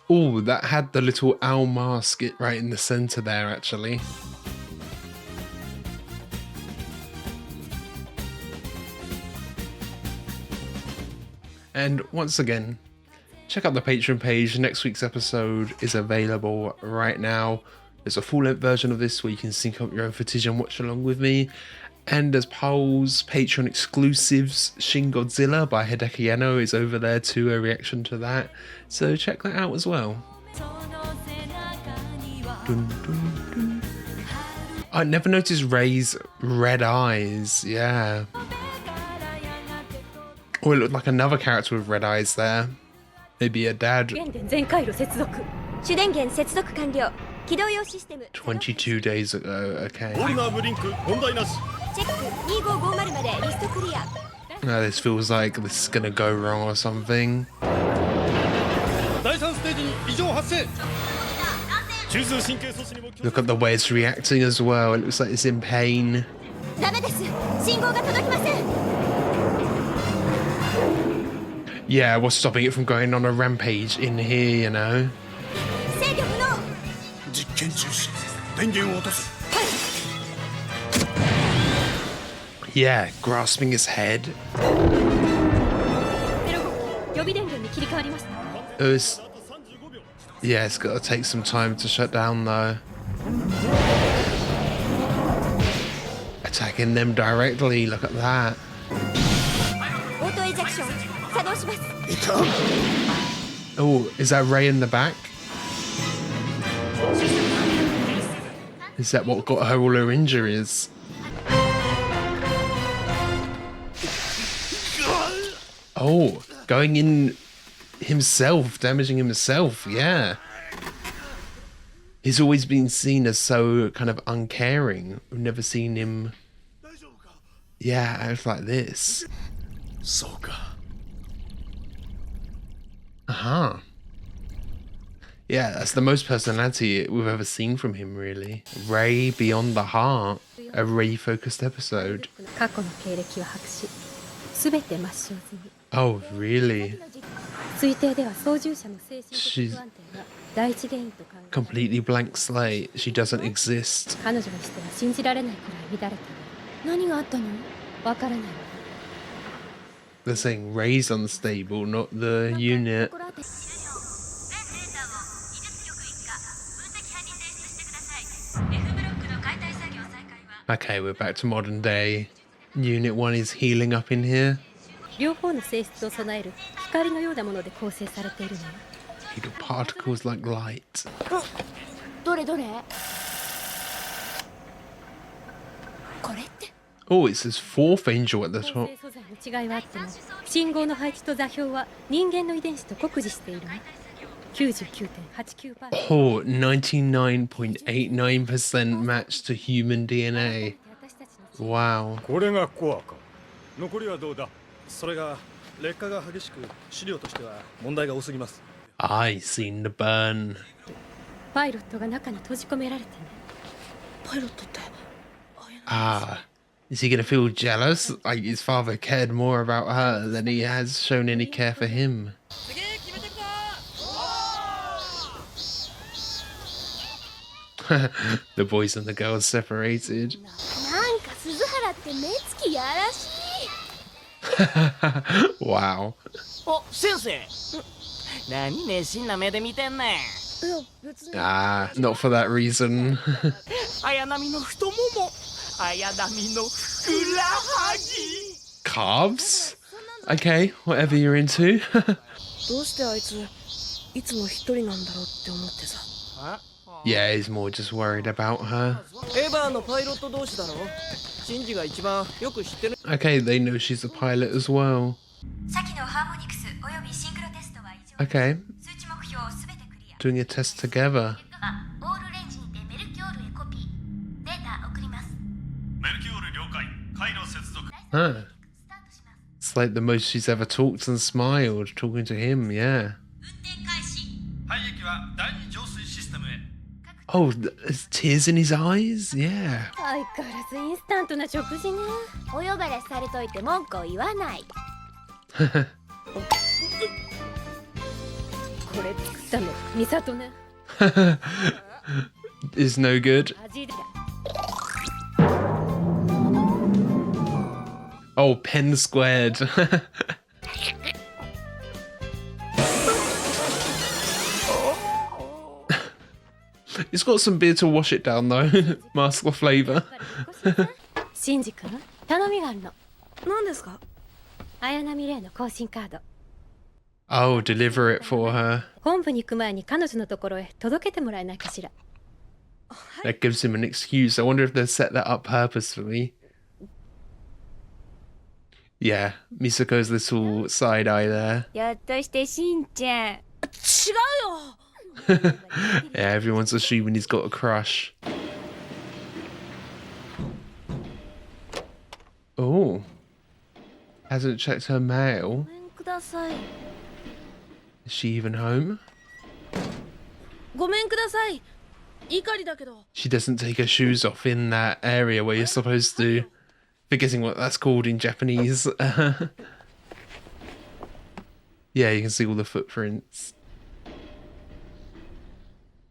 Oh, that had the little owl mask right in the center there, actually. And once again, check out the Patreon page. Next week's episode is available right now. There's a full-length version of this where you can sync up your own footage and watch along with me. And as Paul's Patreon exclusives, Shin Godzilla by Hideki Anno is over there too, a reaction to that. So check that out as well. Dun, dun, dun. I never noticed Ray's red eyes, yeah. Oh, it looked like another character with red eyes there. Maybe a dad. 22 days ago, okay. Now this feels like this is gonna go wrong or something. Look at the way it's reacting as well. It looks like it's in pain. Yeah, what's stopping it from going on a rampage in here, you know? Yeah, grasping his head. Yeah, it's got to take some time to shut down though. Attacking them directly, look at that. Oh, is that Ray in the back? Is that what got her all her injuries? Oh, going in himself, damaging himself, yeah. He's always been seen as so kind of uncaring. We've never seen him, yeah, act like this. Uh-huh. Yeah, that's the most personality we've ever seen from him, really. Ray Beyond the Heart, a Ray-focused episode. Oh, really? She's completely blank slate. She doesn't exist. They're saying Ray's unstable, not the unit. Okay, we're back to modern day. Unit 1 is healing up in here. Little particles like light. Oh, it says 4th angel at the top. Oh, 99.89% match to human DNA. Wow. I seen the burn. Ah, is he gonna feel jealous? Like his father cared more about her than he has shown any care for him. The boys and the girls separated. Wow. Ah, not for that reason. Calves? Okay, whatever you're into. Yeah, he's more just worried about her. Okay, they know she's a pilot as well. Okay. Doing a test together. Huh. It's like the most she's ever talked and smiled, talking to him, yeah. Oh, there's tears in his eyes? Yeah. Is no good. Oh, pen squared. It's got some beer to wash it down though. Mask of flavor. Shinji kun, 頼みがあるの。何ですか? 綾波レイの更新カード。 Oh, deliver it for her. 本部に行く前に彼女のところへ届けてもらえないかしら。 That gives him an excuse. I wonder if they set that up purposefully. Yeah, Misuko's little side eye there. ひょっとしてしんちゃん。違うよ。 Yeah, everyone's assuming he's got a crush. Oh. Hasn't checked her mail. Is she even home? She doesn't take her shoes off in that area where you're supposed to. Forgetting what that's called in Japanese. Yeah, you can see all the footprints.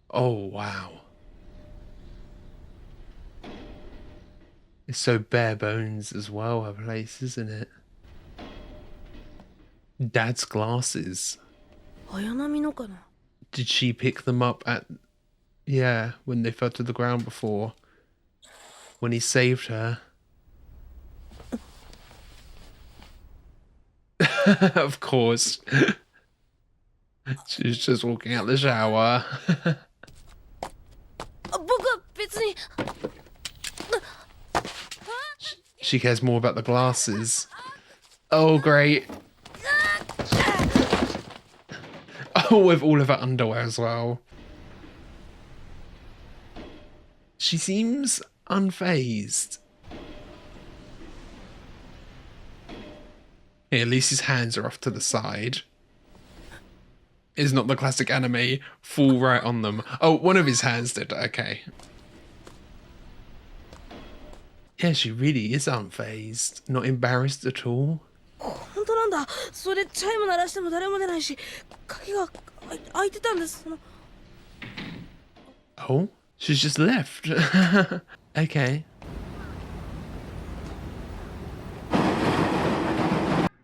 Oh, wow. It's so bare bones as well, her place, isn't it? Dad's glasses. Did she pick them up at... Yeah, when they fell to the ground before? When he saved her? Of course. She's just walking out the shower. She cares more about the glasses. Oh, great. Oh, with all of her underwear as well. She seems unfazed. Hey, at least his hands are off to the side. It's not the classic anime, fall right on them. Oh, one of his hands did, okay. Yeah, she really is unfazed. Not embarrassed at all. Oh, she's just left. Okay.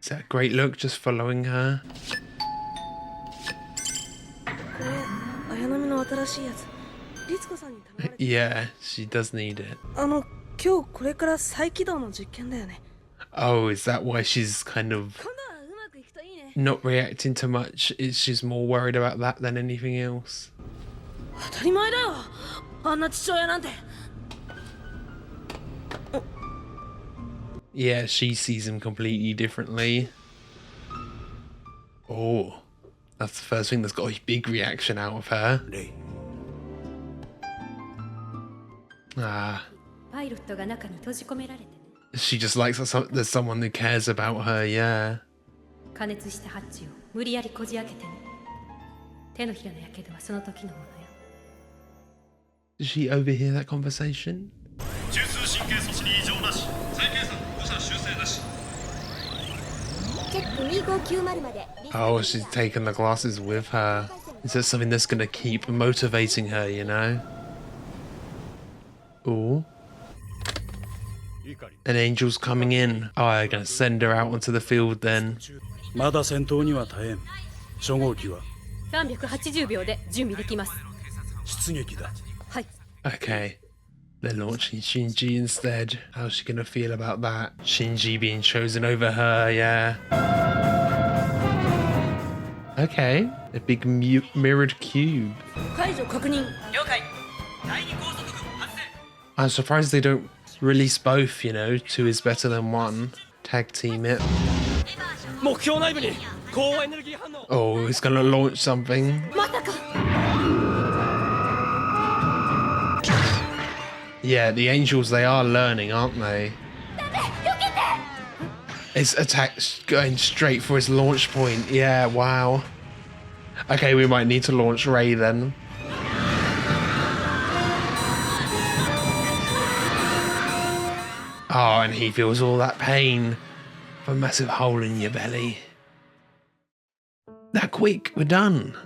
Is that a great look, just following her? Yeah, she does need it. Oh, is that why she's kind of not reacting to much? She's more worried about that than anything else. Yeah, she sees him completely differently. Oh, that's the first thing that's got a big reaction out of her. Ah. She just likes that there's someone who cares about her, yeah. Did she overhear that conversation? Oh, she's taken the glasses with her. Is that something that's gonna keep motivating her, you know? Ooh. An angel's coming in. Oh, I'm gonna send her out onto the field then. Okay. They're launching Shinji instead. How's she gonna feel about that? Shinji being chosen over her, yeah. Okay. A big mirrored cube. I'm surprised they don't release both, you know. 2 is better than 1. Tag team it. Oh, he's gonna launch something. Yeah, the angels, they are learning, aren't they? His attack's going straight for his launch point. Yeah, wow. Okay, we might need to launch Ray then. Oh, and he feels all that pain. A massive hole in your belly. That quick, we're done.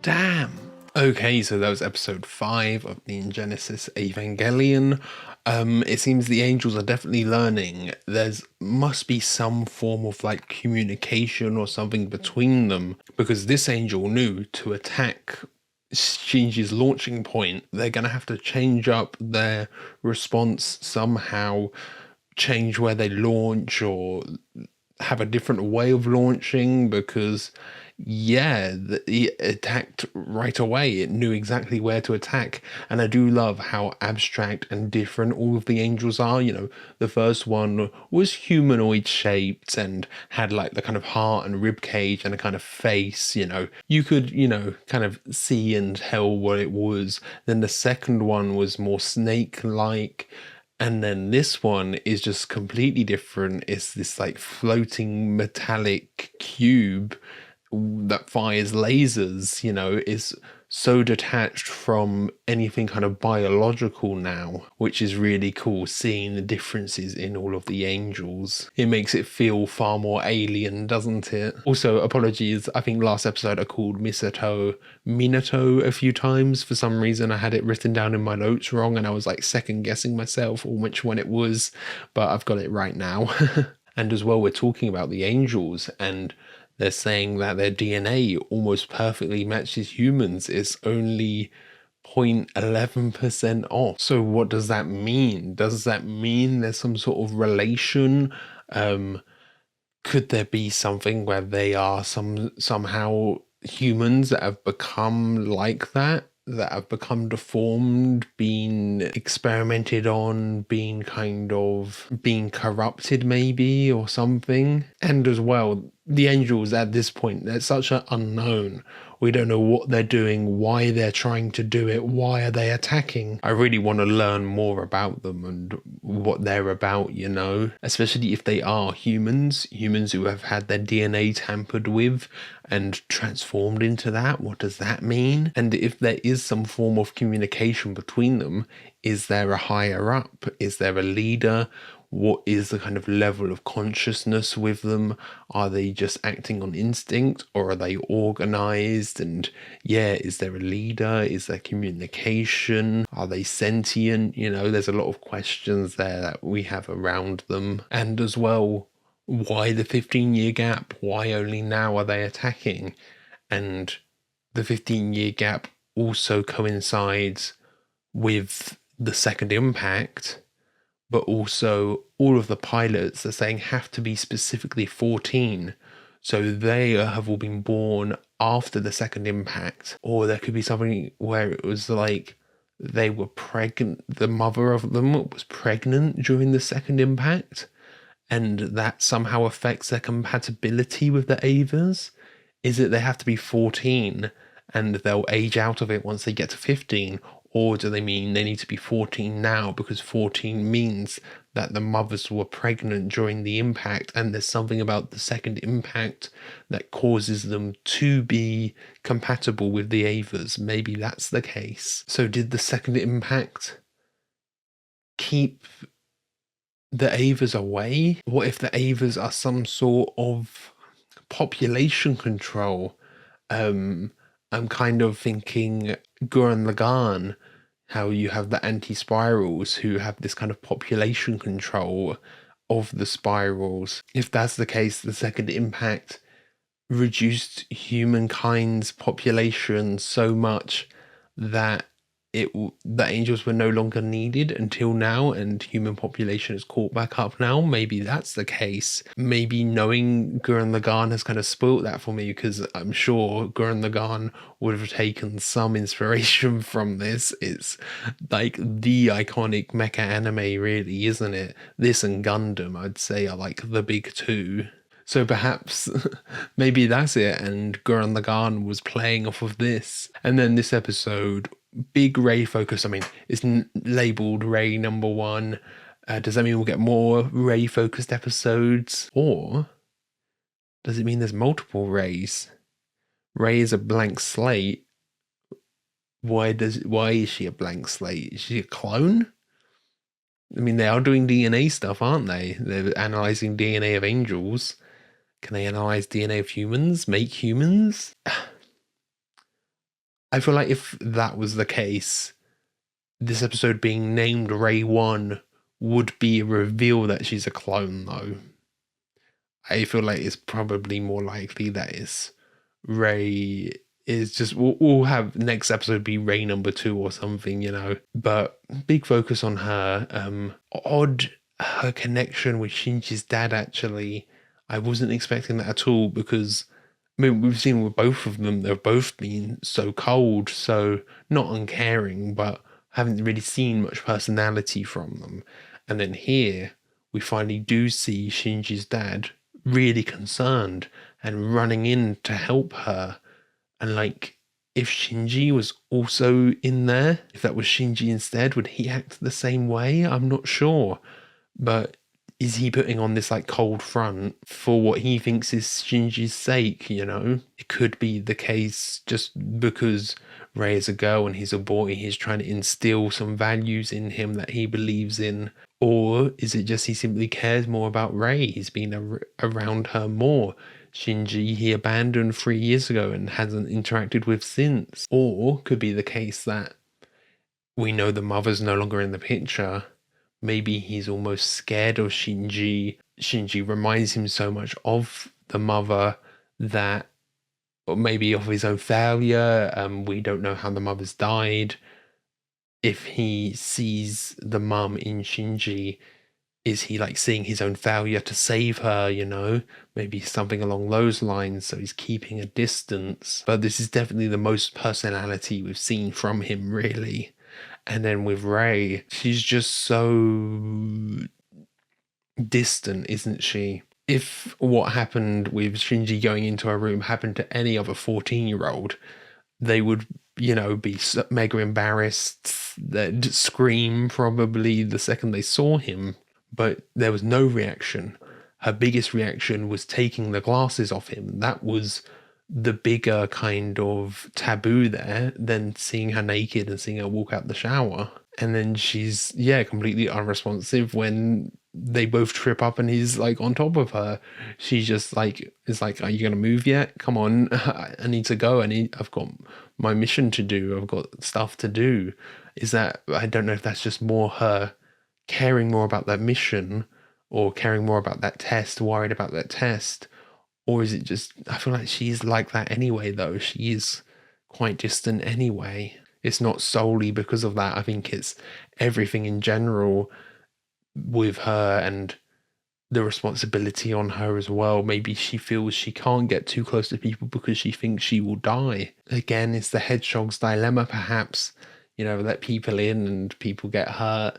Damn. Okay, so that was episode 5 of Neon Genesis Evangelion. It seems the angels are definitely learning. There's must be some form of like communication or something between them, because this angel knew to attack Shinji's launching point, they're gonna have to change up their response somehow, change where they launch or have a different way of launching, because it attacked right away. It knew exactly where to attack. And I do love how abstract and different all of the angels are. You know, the first one was humanoid shaped and had like the kind of heart and rib cage and a kind of face. You know, you could, kind of see and tell what it was. Then the second one was more snake like. And then this one is just completely different. It's this like floating metallic cube that fires lasers, is so detached from anything kind of biological now, which is really cool, seeing the differences in all of the angels. It makes it feel far more alien, doesn't it? Also, apologies, I think last episode I called Misato Minato a few times. For some reason I had it written down in my notes wrong and I was like second guessing myself on which one it was, but I've got it right now. And as well, we're talking about the angels, and they're saying that their DNA almost perfectly matches humans. It's only 0.11% off. So what does that mean? Does that mean there's some sort of relation? Could there be something where they are somehow humans that have become like that have become deformed, been experimented on, being corrupted maybe or something? And as well, the angels at this point, they're such an unknown. We don't know what they're doing, why they're trying to do it, why are they attacking. I really want to learn more about them and what they're about, especially if they are humans who have had their DNA tampered with and transformed into that. What does that mean? And if there is some form of communication between them, is there a higher up? Is there a leader? What is the kind of level of consciousness with them? Are they just acting on instinct, or are they organized? And is there a leader? Is there communication? Are they sentient? There's a lot of questions there that we have around them. And as well, why the 15-year gap? Why only now are they attacking? And the 15-year gap also coincides with the second impact, but also all of the pilots are saying have to be specifically 14. So they have all been born after the second impact. Or there could be something where it was like they were pregnant, the mother of them was pregnant during the second impact, and that somehow affects their compatibility with the Avas. Is it they have to be 14 and they'll age out of it once they get to 15? Or do they mean they need to be 14 now because 14 means that the mothers were pregnant during the impact, and there's something about the second impact that causes them to be compatible with the Avas? Maybe that's the case. So did the second impact keep the Avas away? What if the Avas are some sort of population control? I'm kind of thinking Gurren Lagann, how you have the anti-spirals who have this kind of population control of the spirals. If that's the case, the second impact reduced humankind's population so much that the angels were no longer needed until now, and human population is caught back up now. Maybe that's the case. Maybe knowing Gurren Lagann has kind of spoilt that for me, because I'm sure Gurren Lagann would have taken some inspiration from this. It's like the iconic mecha anime, really, isn't it? This and Gundam, I'd say, are like the big two. So perhaps maybe that's it, and Gurren Lagann was playing off of this. And then this episode, big Ray focus. I mean, it's labeled Ray number 1. Does that mean we'll get more Ray focused episodes? Or does it mean there's multiple Rays? Ray is a blank slate. Why is she a blank slate? Is she a clone? I mean, they are doing DNA stuff, aren't they? They're analyzing DNA of angels. Can they analyze DNA of humans? Make humans? I feel like if that was the case, this episode being named Ray 1 would be a reveal that she's a clone, though. I feel like it's probably more likely that it's Ray is just, we'll have next episode be Ray number 2 or something, you know. But big focus on her. Odd, her connection with Shinji's dad, actually. I wasn't expecting that at all, because I mean, we've seen with both of them, they've both been so cold, so not uncaring, but haven't really seen much personality from them. And then here, we finally do see Shinji's dad really concerned and running in to help her. And like, if Shinji was also in there, if that was Shinji instead, would he act the same way? I'm not sure. But is he putting on this like cold front for what he thinks is Shinji's sake, you know? It could be the case just because Rei is a girl and he's a boy, he's trying to instill some values in him that he believes in. Or is it just he simply cares more about Rei? He's been around her more. Shinji he abandoned 3 years ago and hasn't interacted with since. Or could be the case that we know the mother's no longer in the picture. Maybe he's almost scared of Shinji. Shinji reminds him so much of the mother that, or maybe of his own failure. We don't know how the mother's died. If he sees the mum in Shinji, is he like seeing his own failure to save her, you know? Maybe something along those lines, so he's keeping a distance. But this is definitely the most personality we've seen from him, really. And then with Rei, she's just so distant, isn't she? If what happened with Shinji going into her room happened to any other 14-year-old, they would, you know, be mega embarrassed. They'd scream probably the second they saw him. But there was no reaction. Her biggest reaction was taking the glasses off him. That was the bigger kind of taboo there than seeing her naked and seeing her walk out the shower. And then she's, completely unresponsive when they both trip up and he's like on top of her. She's just like, is like, are you going to move yet? Come on, I need to go. I've got my mission to do. I've got stuff to do. Is that, I don't know if that's just more her caring more about that mission or caring more about that test, worried about that test. Or is it just, I feel like she's like that anyway, though. She is quite distant anyway. It's not solely because of that. I think it's everything in general with her and the responsibility on her as well. Maybe she feels she can't get too close to people because she thinks she will die. Again, it's the hedgehog's dilemma, perhaps. You know, let people in and people get hurt.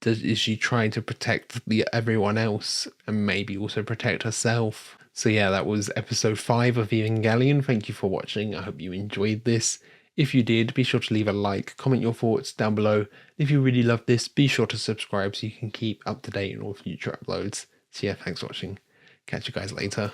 Is she trying to protect everyone else and maybe also protect herself? So yeah, that was episode 5 of Evangelion. Thank you for watching. I hope you enjoyed this. If you did, be sure to leave a like, comment your thoughts down below. If you really love this, be sure to subscribe so you can keep up to date on all future uploads. So yeah, thanks for watching. Catch you guys later.